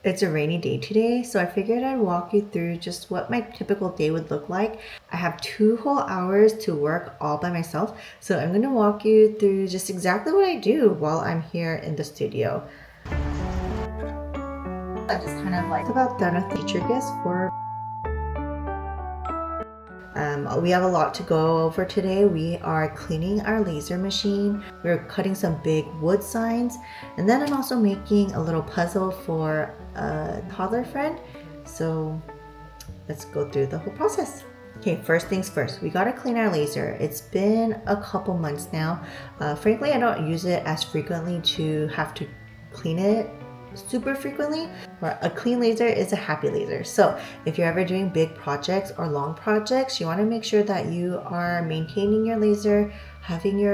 It's a rainy day today, so I figured I'd walk you through just what my typical day would look like. I have 2 whole hours to work all by myself, so I'm going to walk you through just exactly what I do while I'm here in the studio. I just kind of like about done with the teacher guest for we have a lot to go over today. We are cleaning our laser machine. We're cutting some big wood signs. And then I'm also making a little puzzle for a toddler friend. So let's go through the whole process. Okay, first things first, we gotta clean our laser. It's been a couple months now. Frankly, I don't use it as frequently to have to clean it super frequently. A clean laser is a happy laser. So if you're ever doing big projects or long projects, you want to make sure that you are maintaining your laser, having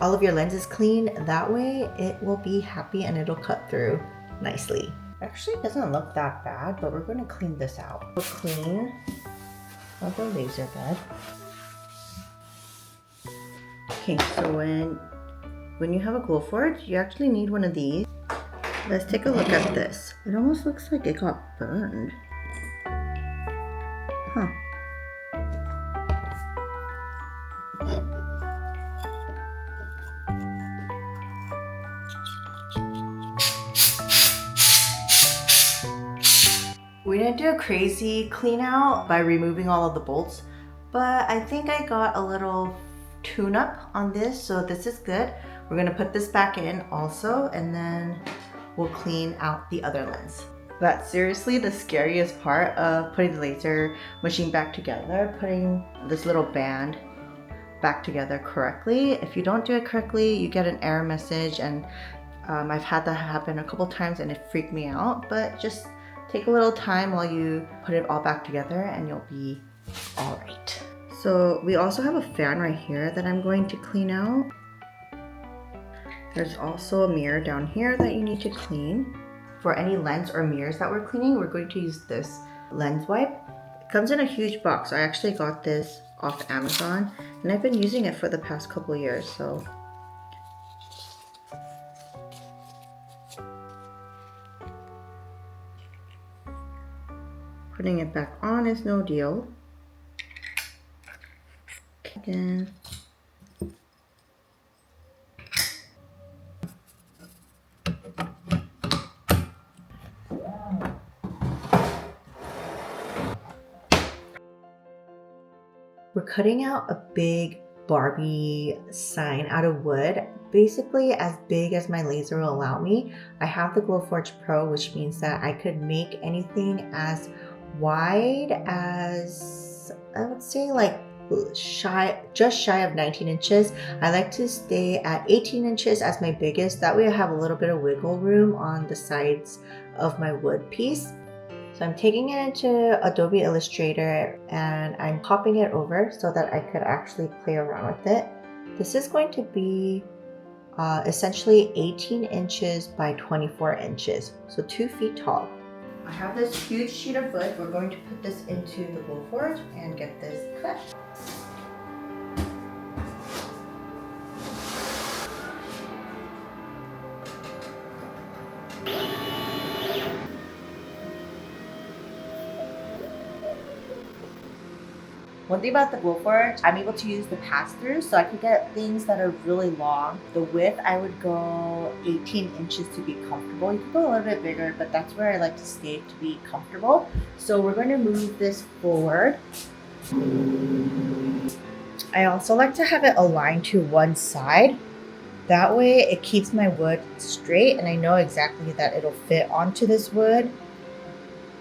all of your lenses clean. That way it will be happy and it'll cut through nicely. Actually, it doesn't look that bad, but we're going to clean this out. We'll clean of the laser bed. Okay, so when you have a Glowforge, you actually need one of these. Let's take a look at this. It almost looks like it got burned. Huh. We didn't do a crazy clean out by removing all of the bolts, but I think I got a little tune up on this, so this is good. We're gonna put this back in also, and then we'll clean out the other lens. That's seriously the scariest part of putting the laser machine back together, putting this little band back together correctly. If you don't do it correctly, you get an error message, and I've had that happen a couple times and it freaked me out, but just take a little time while you put it all back together and you'll be all right. So we also have a fan right here that I'm going to clean out. There's also a mirror down here that you need to clean. For any lens or mirrors that we're cleaning, we're going to use this lens wipe. It comes in a huge box. I actually got this off Amazon and I've been using it for the past couple years, so. Putting it back on is no deal. Again. We're cutting out a big Barbie sign out of wood, basically as big as my laser will allow me. I have the Glowforge Pro, which means that I could make anything as wide as, I would say, like just shy of 19 inches. I like to stay at 18 inches as my biggest. That way I have a little bit of wiggle room on the sides of my wood piece. So I'm taking it into Adobe Illustrator and I'm popping it over so that I could actually play around with it. This is going to be essentially 18 inches by 24 inches, so 2 feet tall. I have this huge sheet of wood. We're going to put this into the Glowforge and get this cut. One thing about the Glowforge, I'm able to use the pass-through, so I could get things that are really long. The width, I would go 18 inches to be comfortable. You could go a little bit bigger, but that's where I like to stay to be comfortable. So we're going to move this forward. I also like to have it aligned to one side. That way it keeps my wood straight and I know exactly that it'll fit onto this wood.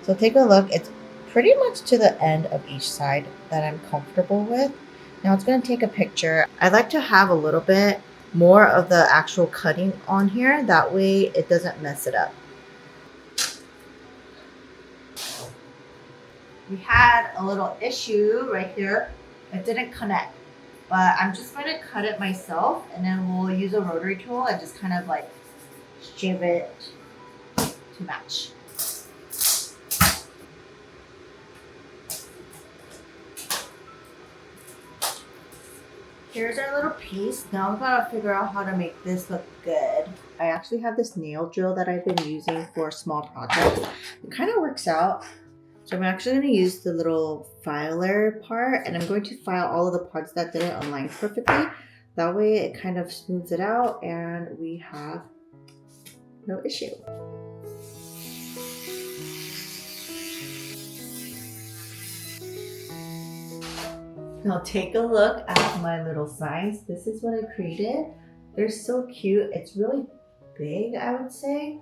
So take a look. It's pretty much to the end of each side that I'm comfortable with. Now it's going to take a picture. I like to have a little bit more of the actual cutting on here. That way it doesn't mess it up. We had a little issue right here. It didn't connect, but I'm just going to cut it myself and then we'll use a rotary tool and just kind of like shave it to match. Here's our little piece. Now we gotta figure out how to make this look good. I actually have this nail drill that I've been using for small projects. It kind of works out. So I'm actually going to use the little filer part, and I'm going to file all of the parts that didn't align perfectly. That way it kind of smooths it out and we have no issue. Now take a look at my little signs. This is what I created. They're so cute. It's really big, I would say.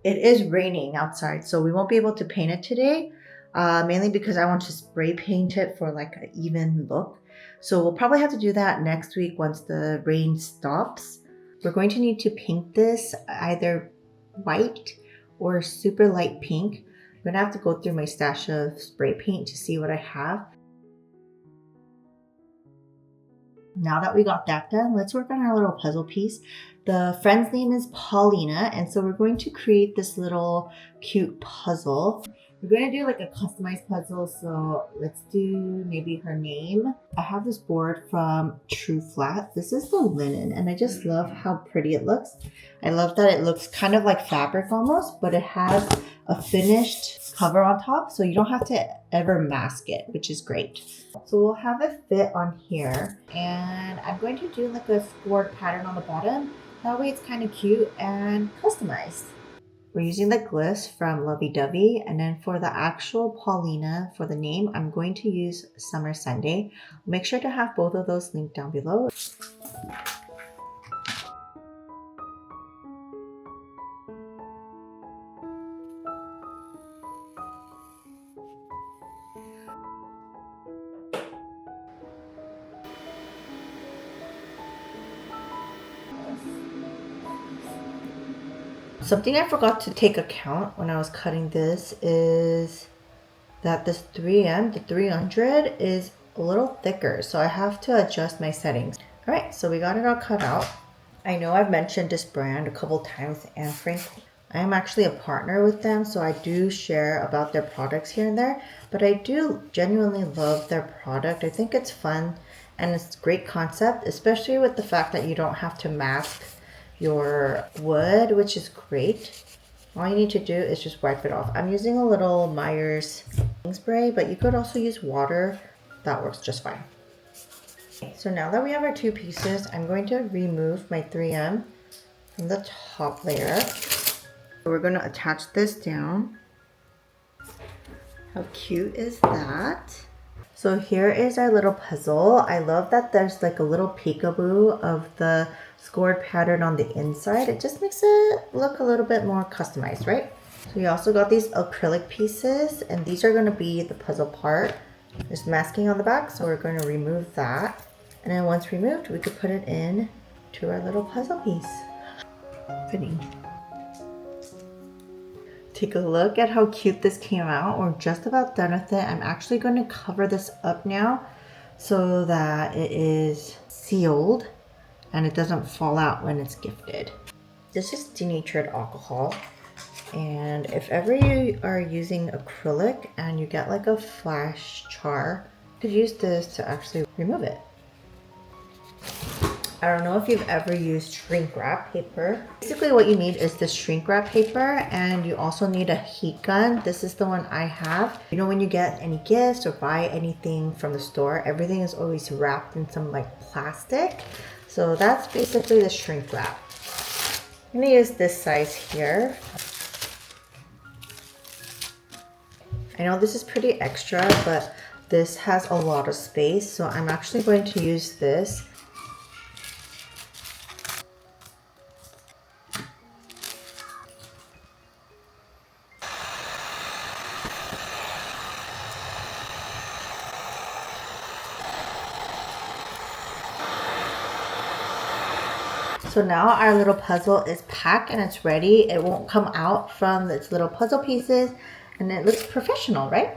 It is raining outside, so we won't be able to paint it today, mainly because I want to spray paint it for like an even look. So we'll probably have to do that next week once the rain stops. We're going to need to paint this either white or super light pink. I'm gonna have to go through my stash of spray paint to see what I have. Now that we got that done, let's work on our little puzzle piece. The friend's name is Paulina, and so we're going to create this little cute puzzle. We're going to do like a customized puzzle, so let's do maybe her name. I have this board from True Flat. This is the linen, and I just love how pretty it looks. I love that it looks kind of like fabric almost, but it has a finished cover on top, so you don't have to ever mask it, which is great. So we'll have it fit on here, and I'm going to do like a scored pattern on the bottom. That way it's kind of cute and customized. We're using the glyphs from Lovey Dovey, and then for the actual Paulina, for the name, I'm going to use Summer Sunday. Make sure to have both of those linked down below. Something I forgot to take account when I was cutting this is that this 3M, the 300, is a little thicker, so I have to adjust my settings. All right, so we got it all cut out. I know I've mentioned this brand a couple times, and frankly, I am actually a partner with them, so I do share about their products here and there, but I do genuinely love their product. I think it's fun and it's a great concept, especially with the fact that you don't have to mask your wood, which is great. All you need to do is just wipe it off. I'm using a little Myers spray, but you could also use water. That works just fine. So now that we have our two pieces, I'm going to remove my 3M from the top layer. We're going to attach this down. How cute is that? So here is our little puzzle. I love that there's like a little peekaboo of the scored pattern on the inside. It just makes it look a little bit more customized, right? So we also got these acrylic pieces, and these are going to be the puzzle part. There's masking on the back, so we're going to remove that. And then once removed, we could put it in to our little puzzle piece. Fitting. Take a look at how cute this came out. We're just about done with it. I'm actually going to cover this up now so that it is sealed and it doesn't fall out when it's gifted. This is denatured alcohol, and if ever you are using acrylic and you get like a flash char, you could use this to actually remove it. I don't know if you've ever used shrink wrap paper. Basically what you need is this shrink wrap paper, and you also need a heat gun. This is the one I have. You know, when you get any gifts or buy anything from the store, everything is always wrapped in some like plastic. So that's basically the shrink wrap. I'm gonna use this size here. I know this is pretty extra, but this has a lot of space, so I'm actually going to use this. So now our little puzzle is packed and it's ready. It won't come out from its little puzzle pieces, and it looks professional, right?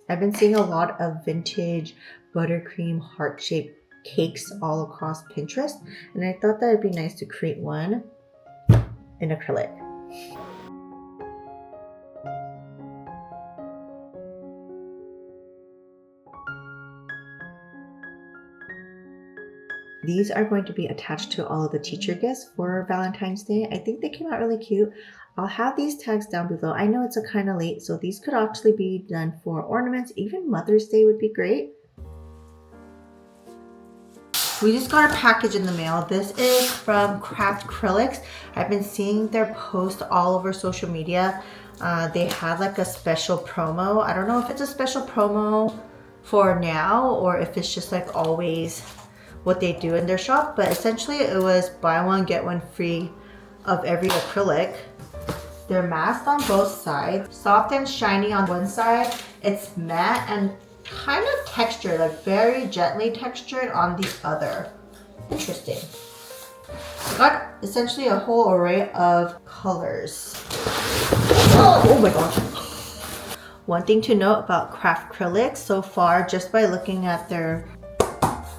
I've been seeing a lot of vintage buttercream heart-shaped cakes all across Pinterest, and I thought that it'd be nice to create one in acrylic. These are going to be attached to all of the teacher gifts for Valentine's Day. I think they came out really cute. I'll have these tags down below. I know it's a kind of late, so these could actually be done for ornaments. Even Mother's Day would be great. We just got a package in the mail. This is from Acrylics. I've been seeing their posts all over social media. They had like a special promo. I don't know if it's a special promo for now or if it's just like always what they do in their shop, but essentially it was buy one get one free of every acrylic. They're masked on both sides, soft and shiny on one side. It's matte and kind of textured, like very gently textured on the other. Interesting. I got essentially a whole array of colors. Oh my gosh. One thing to note about Acrylic so far, just by looking at their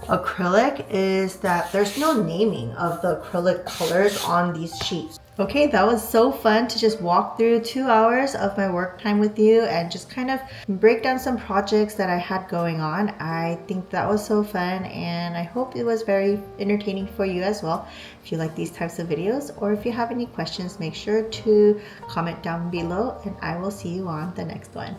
acrylic, is that there's no naming of the acrylic colors on these sheets. Okay, that was so fun to just walk through 2 hours of my work time with you and just kind of break down some projects that I had going on. I think that was so fun and I hope it was very entertaining for you as well. If you like these types of videos or if you have any questions, make sure to comment down below and I will see you on the next one.